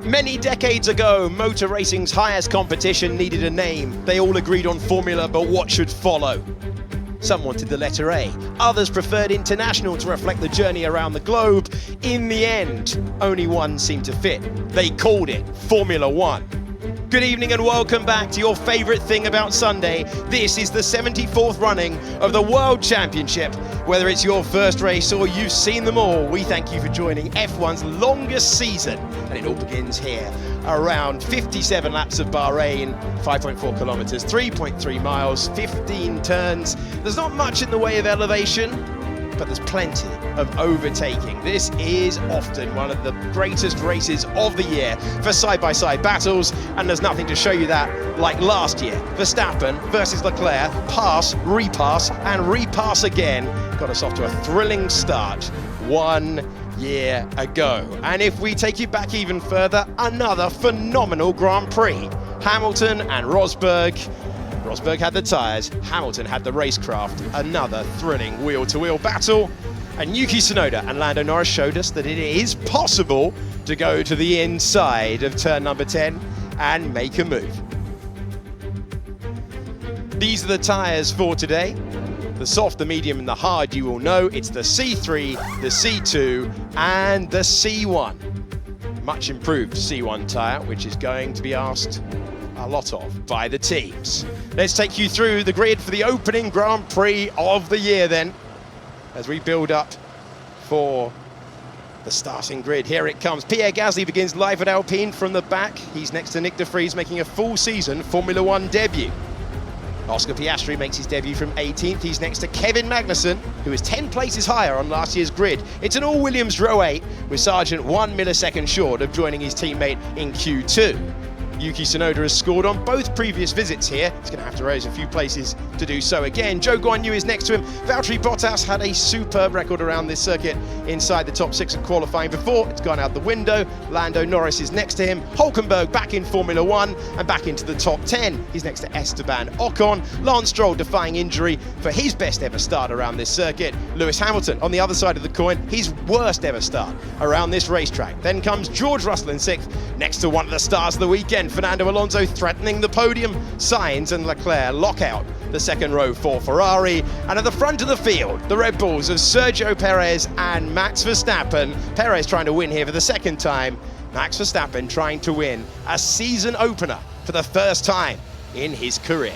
Many decades ago, motor racing's highest competition needed a name. They all agreed on formula, but what should follow? Some wanted the letter A. Others preferred international to reflect the journey around the globe. In the end, only one seemed to fit. They called it Formula One. Good evening and welcome back to your favourite thing about Sunday. This is the 74th running of the World Championship. Whether it's your first race or you've seen them all, we thank you for joining F1's longest season. And it all begins here, around 57 laps of Bahrain, 5.4 kilometres, 3.3 miles, 15 turns. There's not much in the way of elevation, but there's plenty of overtaking. This is often one of the greatest races of the year for side-by-side battles, and there's nothing to show you that like last year. Verstappen versus Leclerc, pass, repass, and repass again. Got us off to a thrilling start 1 year ago. And if we take you back even further, another phenomenal Grand Prix. Hamilton and Rosberg. Rosberg had the tyres, Hamilton had the racecraft. Another thrilling wheel-to-wheel battle. And Yuki Tsunoda and Lando Norris showed us that it is possible to go to the inside of turn number 10 and make a move. These are the tyres for today. The soft, the medium and the hard, you will know. It's the C3, the C2 and the C1. Much improved C1 tyre, which is going to be asked a lot of by the teams. Let's take you through the grid for the opening Grand Prix of the year then, as we build up for the starting grid. Here it comes. Pierre Gasly begins live at Alpine from the back. He's next to Nick de Vries, making a full season Formula One debut. Oscar Piastri makes his debut from 18th. He's next to Kevin Magnussen, who is 10 places higher on last year's grid. It's an all-Williams row 8, with Sargent 1 millisecond short of joining his teammate in Q2. Yuki Tsunoda has scored on both previous visits here. He's going to have to raise a few places to do so again. Zhou Guanyu is next to him. Valtteri Bottas had a superb record around this circuit inside the top 6 of qualifying before. It's gone out the window. Lando Norris is next to him. Hulkenberg back in Formula One and back into the top 10. He's next to Esteban Ocon. Lance Stroll defying injury for his best ever start around this circuit. Lewis Hamilton on the other side of the coin, his worst ever start around this racetrack. Then comes George Russell in 6th, next to one of the stars of the weekend, Fernando Alonso threatening the podium. Sainz and Leclerc lock out the second row for Ferrari. And at the front of the field, the Red Bulls of Sergio Pérez and Max Verstappen. Perez trying to win here for the second time. Max Verstappen trying to win a season opener for the first time in his career.